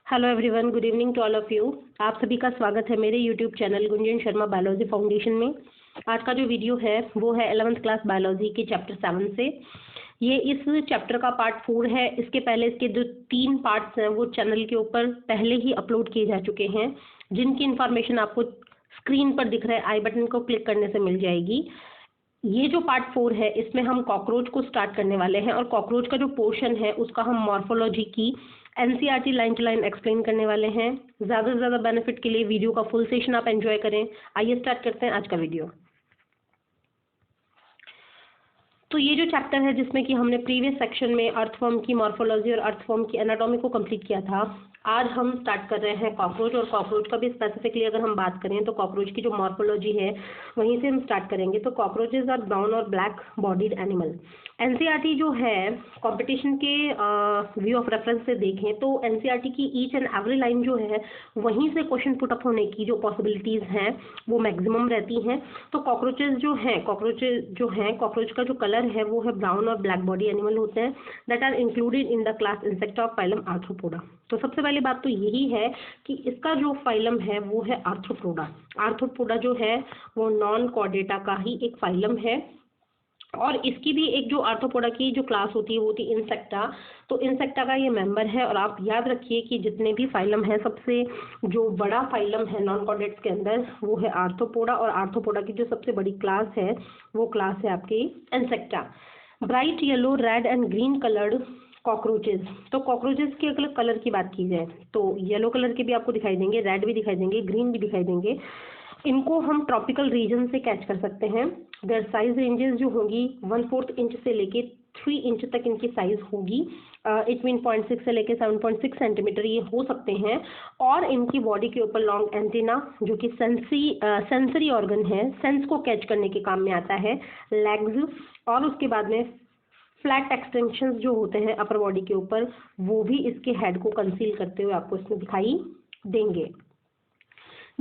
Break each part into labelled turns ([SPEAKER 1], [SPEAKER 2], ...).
[SPEAKER 1] Hello everyone, good evening to all of you. आप सभी का स्वागत है मेरे YouTube channel Gunjan Sharma biology foundation में। आज का जो वीडियो है वो है 11th क्लास बायोलॉजी के चैप्टर 7 से। ये इस चैप्टर का पार्ट 4 है। इसके पहले इसके जो 3 पार्ट्स हैं वो चैनल के ऊपर पहले ही अपलोड किए जा चुके हैं, जिनकी इन्फॉर्मेशन आपको स्क्रीन पर दिख रहा है, आई बटन को क्लिक करने से मिल जाएगी। ये जो पार्ट 4 है इसमें हम कॉकरोच को स्टार्ट करने वाले हैं और कॉकरोच का जो पोर्शन है उसका हम मॉर्फोलॉजी की NCERT line to line explain करने वाले हैं। ज़्यादा से ज़्यादा बेनिफिट के लिए वीडियो का फुल सेशन आप एंजॉय करें। आइए स्टार्ट करते हैं आज का वीडियो। तो ये जो चैप्टर है जिसमें कि हमने प्रीवियस सेक्शन में अर्थवर्म की मॉर्फोलॉजी और अर्थवर्म की एनाटॉमी को कंप्लीट किया था, आज हम स्टार्ट कर रहे हैं कॉकरोच। और कॉकरोच का भी स्पेसिफिकली अगर हम बात करें तो कॉकरोच की जो मॉर्फोलॉजी है वहीं से हम स्टार्ट करेंगे। तो कॉकरोचेज आर ब्राउन और ब्लैक बॉडीड एनिमल। एनसीईआरटी जो है कंपटीशन के व्यू ऑफ रेफरेंस से देखें तो एनसीईआरटी की ईच एंड एवरी लाइन जो है वहीं से क्वेश्चन पुट अप होने की जो पॉसिबिलिटीज़ हैं वो मैक्सिमम रहती हैं। तो कॉकरोचेज जो हैं कॉकरोच का जो कलर है वो है ब्राउन और ब्लैक बॉडी एनिमल होते हैं that are included in the class insecta of phylum arthropoda. तो सबसे पहली बात तो यही है कि इसका जो फाइलम है वो है आर्थ्रोपोडा। आर्थ्रोपोडा जो है वो नॉन कॉर्डेटा का ही एक फाइलम है और इसकी भी एक जो आर्थ्रोपोडा की जो क्लास होती है वो होती है इंसेक्टा। तो इंसेक्टा का ये मेंबर है। और आप याद रखिए कि जितने भी फाइलम है सबसे जो बड़ा फाइलम है नॉन कॉर्डेट्स के अंदर वो है आर्थ्रोपोडा, और आर्थ्रोपोडा की जो सबसे बड़ी क्लास है वो क्लास है आपकी insecta. Bright yellow, red and green coloured cockroaches. तो कॉकरोचेज के अगर कलर की बात की जाए तो येलो कलर के भी आपको दिखाई देंगे, रेड भी दिखाई देंगे, ग्रीन भी दिखाई देंगे। इनको हम ट्रॉपिकल रीजन से कैच कर सकते हैं। देयर साइज रेंजेस जो होगी 1/4 इंच से लेके 3 इंच तक इनकी साइज होगी। इट मीन 0.6 से लेके 7.6 सेंटीमीटर ये हो सकते हैं। और इनकी बॉडी के ऊपर लॉन्ग एंटीना जो कि सेंसरी ऑर्गन है, सेंस को कैच करने के काम में आता है, लेग्स, और उसके बाद में फ्लैट एक्सटेंशंस जो होते हैं अपर बॉडी के ऊपर वो भी इसके हेड को कंसील करते हुए आपको इसमें दिखाई देंगे।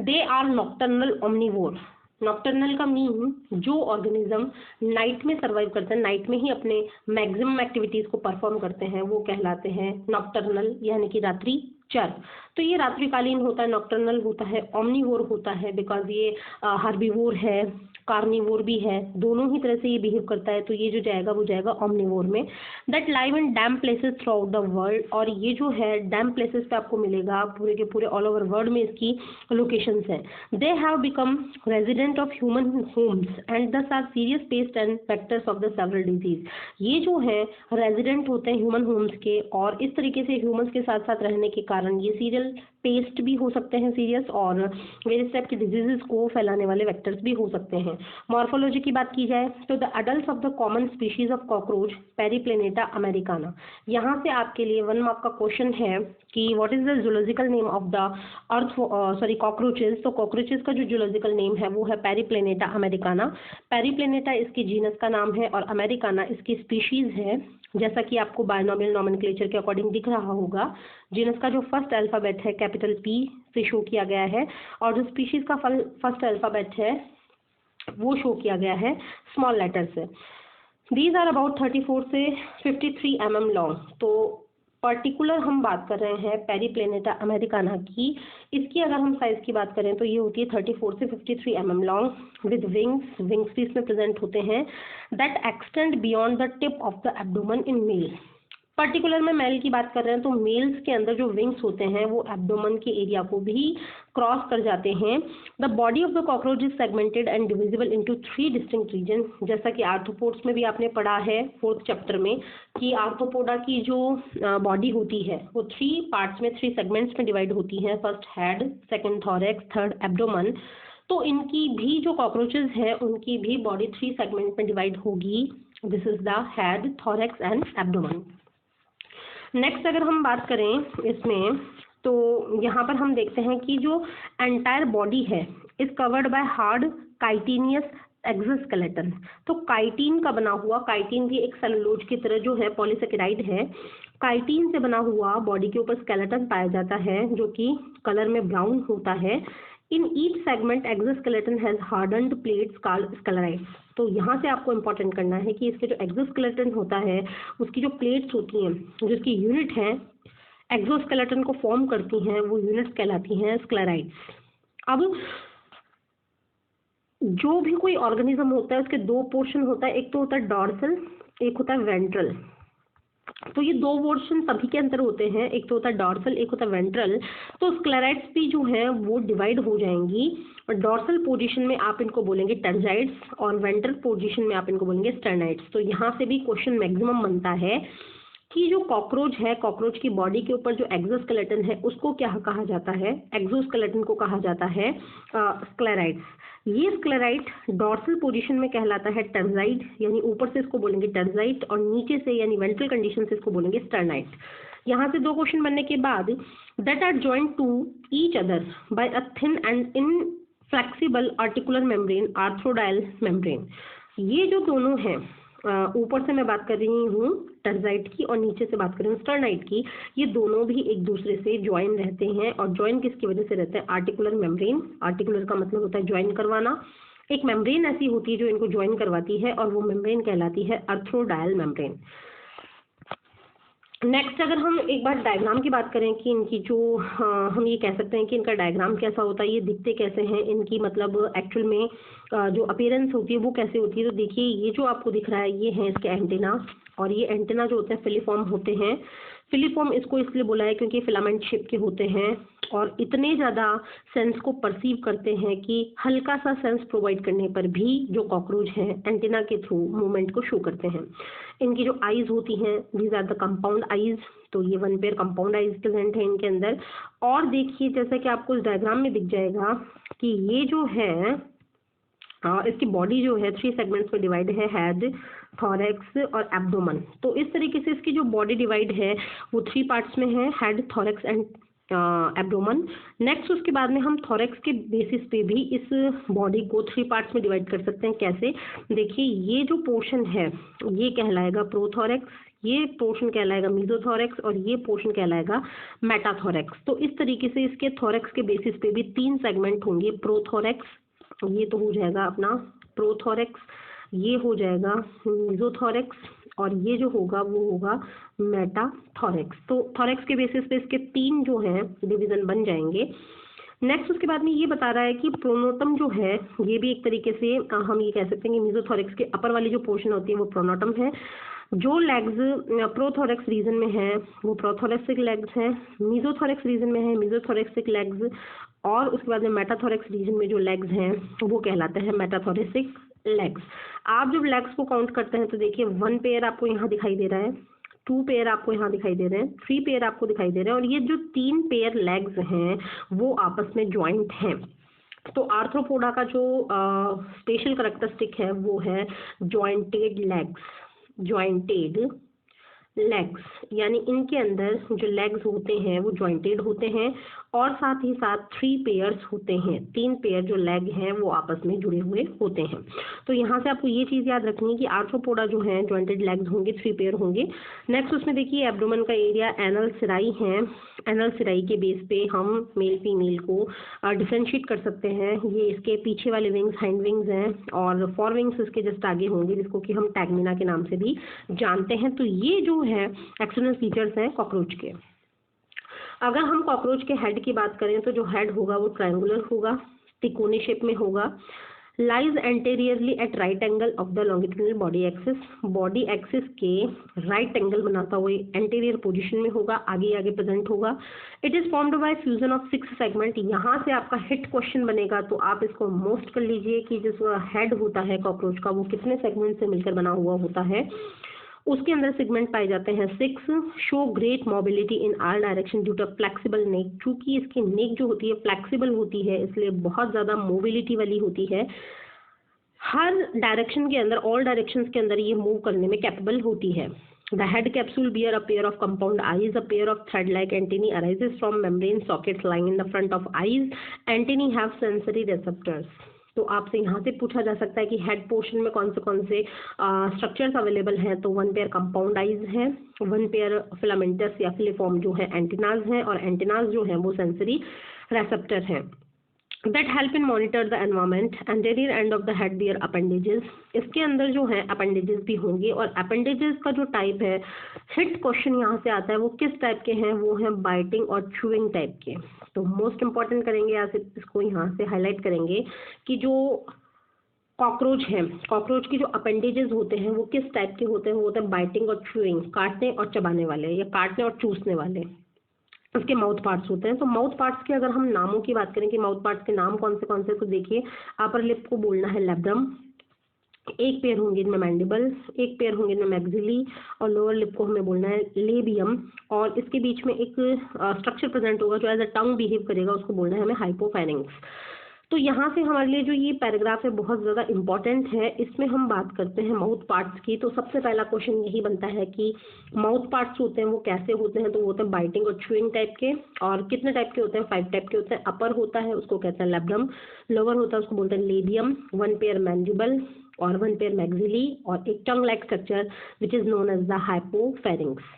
[SPEAKER 1] They are nocturnal omnivore. Nocturnal का मीन जो ऑर्गेनिज्म नाइट में सर्वाइव करते हैं, नाइट में ही अपने मैक्सिमम एक्टिविटीज को परफॉर्म करते हैं, वो कहलाते हैं नॉक्टर्नल यानी कि रात्रि चर। तो ये रात्रिकालीन होता है, नॉक्टर्नल होता है, ओमनीवोर होता है बिकॉज ये हर्बीवोर है, कार्निवोर भी है, दोनों ही तरह से ये बिहेव करता है। तो ये जो जाएगा वो जाएगा ओमनीवोर में। That live in damp places through out the world. और ये जो है डैम्प प्लेसेस पे आपको मिलेगा, पूरे के पूरे ऑल ओवर वर्ल्ड में इसकी लोकेशंस हैं। They have become resident of human homes and these are serious pest and vectors of the several disease. ये जो है रेजिडेंट होते हैं ह्यूमन होम्स के, और इस तरीके से ह्यूमंस के साथ साथ रहने के कारण ये सीरियल पेस्ट भी हो सकते हैं सीरियस, और वेरियस टाइप के डिजीजेस को फैलाने वाले वेक्टर्स भी हो सकते हैं। मॉर्फोलॉजी की बात की जाए तो the adult of the common species of cockroach Periplaneta americana. यहाँ से आपके लिए 1 मार्क का क्वेश्चन है कि what is the zoological name of the cockroaches. तो कॉकरोचेज का जो जूलॉजिकल नेम है वो है पेरिप्लेनेटा अमेरिकाना। पेरिप्लेनेटा इसकी जीनस का नाम है और अमेरिकाना इसकी स्पीशीज है, जैसा कि आपको बायनोमियल नोमेनक्लेचर के अकॉर्डिंग दिख रहा होगा। जीनस का जो फर्स्ट अल्फाबेट है कैपिटल पी से शो किया गया है, और जो स्पीशीज का फर्स्ट अल्फाबेट है वो शो किया गया है स्मॉल लेटर से। दीज आर अबाउट 34 से 53 mm लॉन्ग। तो पर्टिकुलर हम बात कर रहे हैं पेरिप्लेनेटा अमेरिकाना की। इसकी अगर हम साइज की बात करें तो ये होती है 34 से 53 mm लॉन्ग विद विंग्स भी इसमें प्रेजेंट होते हैं that extend beyond the tip of the abdomen in male. Particular में मेल की बात कर रहे हैं तो मेल्स के अंदर जो विंग्स होते हैं वो एब्डोमेन के एरिया को भी क्रॉस कर जाते हैं। The body of the cockroach is segmented and divisible into 3 distinct region. जैसा कि आर्थ्रोपोड्स में भी आपने पढ़ा है 4th चैप्टर में कि आर्थ्रोपोडा की जो बॉडी होती है वो 3 पार्ट्स में 3 सेगमेंट्स में डिवाइड होती है। First head, second thorax, third abdomen. तो इनकी भी जो कॉकरोचेज है उनकी भी बॉडी 3 सेगमेंट में डिवाइड होगी। This is the head, thorax and abdomen. Next अगर हम बात करें इसमें तो यहाँ पर हम देखते हैं कि जो एंटायर बॉडी है is covered by hard chitinous exoskeleton. तो काइटिन का बना हुआ, काइटिन भी एक सेलुलोज की तरह जो है पॉलीसेकेराइड है, काइटिन से बना हुआ बॉडी के ऊपर स्केलेटन पाया जाता है जो कि कलर में ब्राउन होता है। In each segment exoskeleton has hardened plates called sclereids. तो यहाँ से आपको इंपॉर्टेंट करना है कि इसके जो एक्सोस्केलेटन होता है उसकी जो प्लेट्स होती हैं जिसकी यूनिट है एक्सोस्केलेटन को फॉर्म करती हैं वो यूनिट्स कहलाती हैं स्क्लेराइड्स। अब जो भी कोई ऑर्गेनिज्म होता है उसके दो पोर्शन होता है, एक तो होता है डॉर्सल, एक होता है वेंट्रल। तो ये दो पोर्शन सभी के अंदर होते हैं, एक तो होता है डॉर्सल, एक होता है वेंट्रल। तो स्क्लेराइड्स भी जो है वो डिवाइड हो जाएंगी और डॉर्सल पोजीशन में आप इनको बोलेंगे टर्जाइड्स और वेंट्रल पोजीशन में आप इनको बोलेंगे स्टर्नाइड्स। तो यहाँ से भी क्वेश्चन मैक्सिमम बनता है कि जो कॉकरोच है, कॉकरोच की बॉडी के ऊपर जो एक्सोस्केलेटन है उसको क्या कहा जाता है, एक्सोस्केलेटन को कहा जाता है स्क्लेराइड्स। ये स्क्लेराइड डॉर्सल पोजीशन में कहलाता है टर्जाइड, यानी ऊपर से इसको बोलेंगे टर्जाइड और नीचे से यानी वेंट्रल कंडीशन से इसको बोलेंगे स्टर्नाइड। यहाँ से दो क्वेश्चन बनने के बाद, that are joined to each other by a thin and inflexible articular membrane, arthrodial membrane. ये जो दोनों हैं, ऊपर से मैं बात कर रही हूँ टर्जाइड की और नीचे से बात कर रही हूँ स्टर्नाइड की, ये दोनों भी एक दूसरे से ज्वाइन रहते हैं। और ज्वाइन किसकी वजह से रहते हैं, आर्टिकुलर मेम्ब्रेन। आर्टिकुलर का मतलब होता है ज्वाइन करवाना। एक मेम्ब्रेन ऐसी होती है जो इनको ज्वाइन करवाती है और वो मेम्ब्रेन कहलाती है आर्थ्रोडाइल मेम्ब्रेन। नेक्स्ट अगर हम एक बार डायग्राम की बात करें कि इनकी जो हम ये कह सकते हैं कि इनका डायग्राम कैसा होता है, ये दिखते कैसे हैं, इनकी मतलब एक्चुअल में जो अपीयरेंस होती है वो कैसे होती है। तो देखिए ये जो आपको दिख रहा है ये है इसके एंटेना, और ये एंटेना जो होते हैं फिलीफॉर्म होते हैं। फिलीफॉर्म इसको इसलिए बोला है क्योंकि फिलामेंट शेप के होते हैं और इतने ज़्यादा सेंस को परसीव करते हैं कि हल्का सा सेंस प्रोवाइड करने पर भी जो कॉकरोच हैं एंटेना के थ्रू मूवमेंट को शो करते हैं। इनकी जो आईज होती हैं, these are the compound eyes. तो ये one pair compound eyes present है इनके अंदर। और देखिए जैसा कि आपको इस डायग्राम में दिख जाएगा कि ये जो है इसकी बॉडी जो है 3 सेगमेंट्स में डिवाइड है, हेड, थॉरेक्स और एब्डोमेन। तो इस तरीके से इसकी जो बॉडी डिवाइड है वो 3 पार्ट्स में है, head, thorax and abdomen. Next उसके बाद में हम थॉरेक्स के बेसिस पे भी इस बॉडी को 3 पार्ट्स में डिवाइड कर सकते हैं। कैसे, देखिए ये जो पोर्शन है ये कहलाएगा प्रोथॉरेक्स, ये पोर्शन कहलाएगा मीजोथॉरेक्स और ये पोर्शन कहलाएगा मेटाथॉरेक्स। तो इस तरीके से इसके थॉरेक्स के बेसिस पे भी 3 सेगमेंट होंगे, प्रोथॉरेक्स, ये तो हो जाएगा अपना प्रोथॉरेक्स, ये हो जाएगा मीजोथॉरेक्स और ये जो होगा वो होगा मेटाथॉरेक्स। तो थॉरेक्स के बेसिस पे इसके 3 जो हैं डिवीजन बन जाएंगे। नेक्स्ट उसके बाद में ये बता रहा है कि प्रोनोटम जो है ये भी एक तरीके से हम ये कह सकते हैं कि मीजोथॉरेक्स के अपर वाली जो पोर्शन होती है वो प्रोनोटम है। जो लेग्स प्रोथोरेक्स रीजन में है वो प्रोथोरेक्सिक लेग्स हैं, मीजोथोरेक्स रीजन में है मीजोथोरेक्सिक लेग्स, और उसके बाद में मेटाथोरेक्स रीजन में जो लेग्स हैं वो कहलाते हैं मेटाथोरेक्सिक लेग्स। आप जब लेग्स को काउंट करते हैं तो देखिए 1 पेयर आपको यहाँ दिखाई दे रहा है, 2 पेयर आपको यहाँ दिखाई दे रहे हैं, 3 पेयर आपको दिखाई दे रहे हैं और ये जो 3 पेयर लेग्स हैं वो आपस में ज्वाइंट हैं। तो आर्थ्रोपोडा का जो स्पेशल कैरेक्टरिस्टिक है वो है जॉइंटेड लेग्स, जॉइंटेड लेग्स, यानी इनके अंदर जो लेग्स होते हैं वो जॉइंटेड होते हैं और साथ ही साथ 3 पेयर्स होते हैं, 3 पेयर जो लेग हैं वो आपस में जुड़े हुए होते हैं। तो यहाँ से आपको ये चीज़ याद रखनी है कि आर्थ्रोपोडा जो है जॉइंटेड लेग्स होंगे, 3 पेयर होंगे। नेक्स्ट उसमें देखिए एब्डोमेन का एरिया, एनल सिराई है, एनल सिराई के बेस पे हम मेल फीमेल को डिफरेंशिएट कर सकते हैं। ये इसके पीछे वाले विंग्स हाइंड विंग्स हैं और फॉर विंग्स इसके जस्ट आगे होंगे जिसको कि हम टैगमिना के नाम से भी जानते हैं। तो ये जो है एक्सटर्नल फीचर्स हैं कॉकरोच के। अगर हम कॉकरोच के हेड की बात करें तो जो हेड होगा वो ट्रायंगुलर होगा, तिकोनी शेप में होगा, lies anteriorly at right angle of the longitudinal body axis, body axis के राइट एंगल बनाता हुए एंटेरियर पोजीशन में होगा, आगे आगे प्रेजेंट होगा। It is formed by fusion of 6 segment. यहाँ से आपका हिट क्वेश्चन बनेगा तो आप इसको मोस्ट कर लीजिए कि जो हेड होता है कॉकरोच का वो कितने सेगमेंट से मिलकर बना हुआ होता है। उसके अंदर सेगमेंट पाए जाते हैं 6। Show great mobility in all direction due to flexible neck, चूंकि इसकी नेक जो होती है फ्लेक्सिबल होती है इसलिए बहुत ज़्यादा मोबिलिटी वाली होती है, हर डायरेक्शन के अंदर, ऑल डायरेक्शंस के अंदर ये मूव करने में कैपेबल होती है। The head capsule bear a pair of compound eyes. A pair of thread-like antennae arises from membrane sockets lying in the front of eyes. Antennae have sensory receptors. तो आपसे यहाँ से पूछा जा सकता है कि हेड पोर्शन में कौन से स्ट्रक्चर्स अवेलेबल हैं। तो 1 पेयर कंपाउंड आइज है, 1 पेयर फिलामेंटस या फिलिफॉर्म जो है एंटेनाज हैं और एंटेनाज जो हैं वो सेंसरी रेसेप्टर हैं। That help in monitor the environment, anterior end of the head bear appendages. इसके अंदर जो है अपेंडेजेस भी होंगे, और अपेंडेजेस का जो टाइप है, हिट क्वेश्चन यहाँ से आता है, वो किस टाइप के हैं, वो है बाइटिंग और चूइंग टाइप के। तो मोस्ट इंपॉर्टेंट करेंगे यहाँ से, इसको यहाँ से हाईलाइट करेंगे कि जो कॉकरोच है, कॉकरोच की जो अपेंडेजेस होते हैं वो किस टाइप के होते हैं, वो होते हैं बाइटिंग और चूइंग, काटने और चबाने वाले या काटने और चूसने वाले। उसके माउथ पार्ट्स होते हैं। तो माउथ पार्ट्स के अगर हम नामों की बात करें कि माउथ पार्ट्स के नाम कौन से, तो देखिए अपर लिप को बोलना है लैब्रम, एक पेयर होंगे इनमें मैंडिबल, एक पेयर होंगे इनमें मैक्सिली, और लोअर लिप को हमें बोलना है लेबियम, और इसके बीच में एक स्ट्रक्चर प्रेजेंट होगा जो एज अ टंग बिहेव करेगा, उसको बोलना है हमें हाइपोफैरिंक्स। तो यहाँ से हमारे लिए जो ये पैराग्राफ है बहुत ज़्यादा इंपॉर्टेंट है। इसमें हम बात करते हैं माउथ पार्ट्स की। तो सबसे पहला क्वेश्चन यही बनता है कि माउथ पार्ट्स होते हैं वो कैसे होते हैं, तो वो होते हैं बाइटिंग और चूइंग टाइप के। और कितने टाइप के होते हैं, 5 टाइप के होते हैं। अपर होता है उसको कहते हैं लैब्रम, लोअर होता है उसको बोलते हैं लेबियम, 1 पेयर मैंडिबल और 1 पेयर मैक्सिली, और एक tongue like structure which is known as the hypopharynx.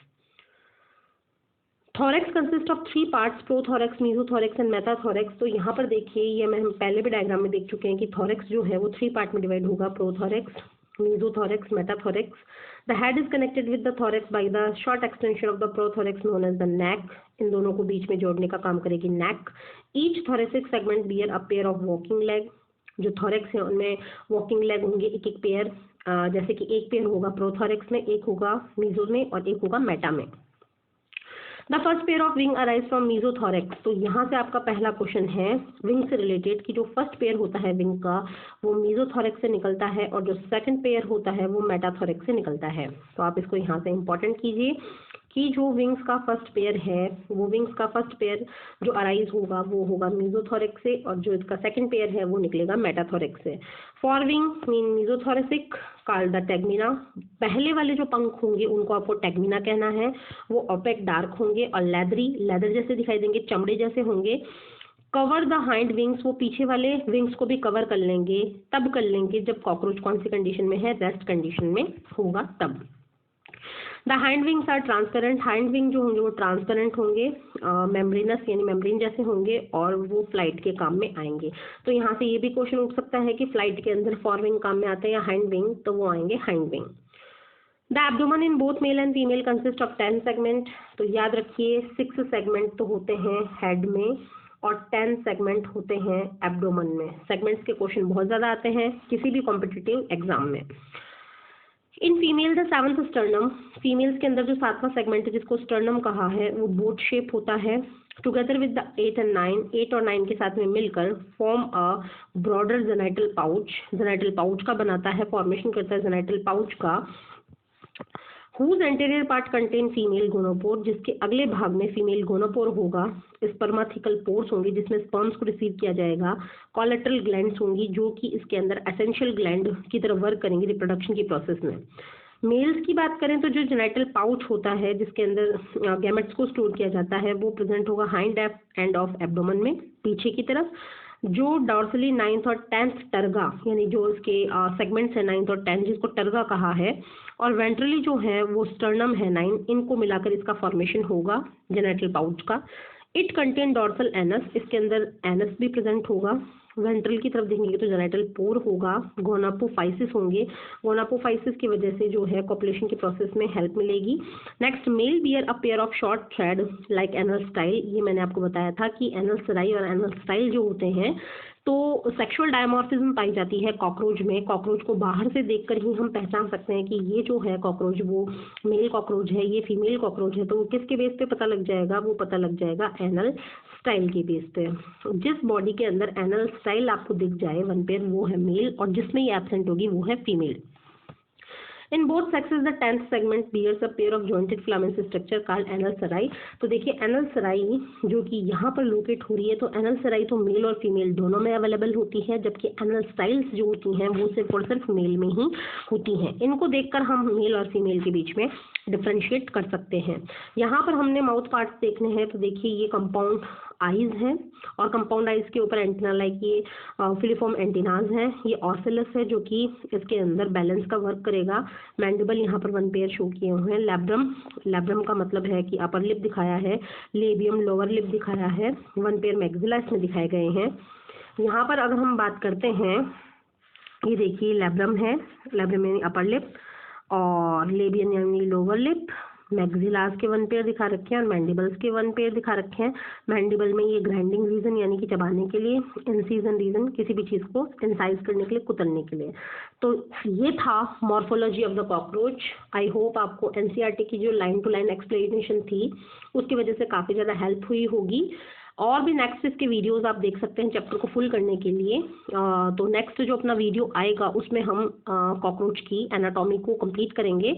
[SPEAKER 1] Thorax consist of 3 parts, prothorax, mesothorax and metathorax. तो यहाँ पर देखिए, ये हम पहले भी डायग्राम में देख चुके हैं कि थॉरेक्स जो है वो 3 पार्ट में डिवाइड होगा, prothorax, mesothorax, metathorax. The head is connected with the thorax by the short extension of the prothorax known as the neck. इन दोनों को बीच में जोड़ने का काम करेगी neck. Each thoracic segment bear a pair of walking leg. जो थॉरेक्स है उनमें वॉकिंग लेग होंगे एक एक पेयर, जैसे कि एक पेयर होगा प्रोथॉरेक्स में, एक होगा मीजो में और एक होगा मेटा में। The first pair of wing arise from mesothorax. तो यहाँ से आपका पहला क्वेश्चन है विंग से रिलेटेड कि जो फर्स्ट पेयर होता है विंग का वो मीजोथॉरेक्स से निकलता है, और जो सेकंड पेयर होता है वो मेटाथॉरेक्स से निकलता है। तो आप इसको यहाँ से इंपॉर्टेंट कीजिए कि जो विंग्स का फर्स्ट पेयर है, वो विंग्स का फर्स्ट पेयर जो अराइज होगा वो होगा मीजोथॉरेक्स से, और जो इसका सेकंड पेयर है वो निकलेगा मेटाथॉरेक्स से। Fore wing mean mesothoracic called the tegmina. पहले वाले जो पंख होंगे उनको आपको टेगमिना कहना है। वो ओपेक डार्क होंगे और लेदरी, लेदर जैसे दिखाई देंगे, चमड़े जैसे होंगे। कवर द हाइंड विंग्स, वो पीछे वाले विंग्स को भी कवर कर लेंगे, तब कर लेंगे जब कॉकरोच कौन सी कंडीशन में है, रेस्ट कंडीशन में होगा तब। The hind wings are transparent. Hind wing जो होंगे वो ट्रांसपेरेंट होंगे, मेम्ब्रेनस यानी मेम्ब्रेन जैसे होंगे, और वो फ्लाइट के काम में आएंगे। तो यहाँ से ये भी क्वेश्चन उठ सकता है कि फ्लाइट के अंदर फॉर विंग काम में आते हैं या हाइंड विंग, तो वो आएंगे hind wing. The abdomen in both male and female consist of 10 segment. तो याद रखिए 6 सेगमेंट तो होते हैं हेड में और 10 सेगमेंट होते हैं एब्डोमेन में। सेगमेंट्स के क्वेश्चन बहुत ज़्यादा आते हैं किसी भी कॉम्पिटिटिव एग्जाम में। In female the 7th sternum. Females के अंदर जो 7वां सेगमेंट है जिसको स्टर्नम कहा है वो बोट शेप होता है। टुगेदर विद द 8 एंड 9, 8 और 9 के साथ में मिलकर form a broader genital pouch. Genital pouch का बनाता है, फॉर्मेशन करता है जेनाइटल पाउच का। Whose anterior part contain female gonopore, जिसके अगले भाग में फीमेल गोनोपोर होगा। स्पर्माथिकल पोर्स होंगे जिसमें स्पर्म्स को रिसीव किया जाएगा। कोलेटरल ग्लैंड्स होंगी जो कि इसके अंदर एसेंशियल ग्लैंड की तरह वर्क करेंगी रिप्रोडक्शन की प्रोसेस में। मेल्स की बात करें तो जो जेनाइटल पाउच होता है जिसके अंदर गैमेट्स को स्टोर किया जाता है वो प्रेजेंट होगा हाइंड एंड ऑफ एब्डोमेन में, पीछे की तरफ। जो डॉर्सली 9th और 10th टर्गा, यानी जो इसके सेगमेंट्स है 9th और 10th, जिसको टर्गा कहा है, और वेंट्रली जो है वो स्टर्नम है 9, इनको मिलाकर इसका फॉर्मेशन होगा जेनेटल पाउच का। इट कंटेन डॉर्सल एनस, इसके अंदर एनस भी प्रेजेंट होगा। वेंट्रल की तरफ देखेंगे तो जेनेटल पोर होगा। गोनापोफाइसिस होंगे, गोनापोफाइसिस की वजह से जो है कॉपुलेशन की प्रोसेस में हेल्प मिलेगी। Next, male bear a pair of short thread like anal style. ये मैंने आपको बताया था कि एनल सराई और एनल स्टाइल जो होते हैं तो सेक्सुअल डायमॉर्फिज्म पाई जाती है कॉकरोच में। कॉकरोच को बाहर से देखकर ही हम पहचान सकते हैं कि ये जो है कॉकरोच वो मेल कॉकरोच है, ये फीमेल कॉकरोच है। तो वो किसके बेस पे पता लग जाएगा, वो पता लग जाएगा एनल स्टाइल के बेस पे। जिस बॉडी के अंदर एनल स्टाइल आपको दिख जाए 1 पेयर, वो है मेल, और जिसमें ये एब्सेंट होगी वो है female. In both sexes the 10th segment bears a pair of jointed filament structure called anal cerci. तो देखिए एनल सराई जो कि यहाँ पर लोकेट हो रही है, तो एनल सराई तो मेल और फीमेल दोनों में अवेलेबल होती है, जबकि एनल स्टाइल्स जो होती हैं वो सिर्फ और सिर्फ मेल में ही होती हैं। इनको देखकर हम मेल और फीमेल के बीच में डिफ्रेंशिएट कर सकते हैं। यहाँ पर हमने माउथ पार्ट्स देखने हैं, तो देखिए ये कंपाउंड आइज हैं, और कंपाउंड आइज के ऊपर एंटीना लाइक ये फिलीफॉर्म एंटीनाज हैं। ये ऑर्सिलस है जो कि इसके अंदर बैलेंस का वर्क करेगा। मैंडिबल यहाँ पर 1 पेयर शो किए हुए हैं। लैब्रम, लैब्रम का मतलब है कि अपर लिप दिखाया है। लेबियम लोअर लिप दिखाया है। 1 पेयर मैक्सिला इसमें दिखाए गए हैं। यहाँ पर अगर हम बात करते हैं, ये देखिए लैब्रम है, लैब्रम यानी अपर लिप, और लेबियन यानी लोअर लिप, मैक्सिलास के 1 पेयर दिखा रखे हैं और मैंडिबल्स के 1 पेयर दिखा रखे हैं। मैंडिबल में ये ग्राइंडिंग रीजन यानी कि चबाने के लिए, इंसीजन रीजन किसी भी चीज़ को इंसाइज करने के लिए, कुतरने के लिए। तो ये था morphology of the cockroach. I hope आपको एनसीईआरटी की जो लाइन टू लाइन एक्सप्लेनेशन थी उसकी वजह से काफ़ी ज़्यादा हेल्प हुई होगी। और भी नेक्स्ट इसके वीडियोस आप देख सकते हैं चैप्टर को फुल करने के लिए। तो नेक्स्ट जो अपना वीडियो आएगा उसमें हम कॉकरोच की एनाटॉमी को कंप्लीट करेंगे।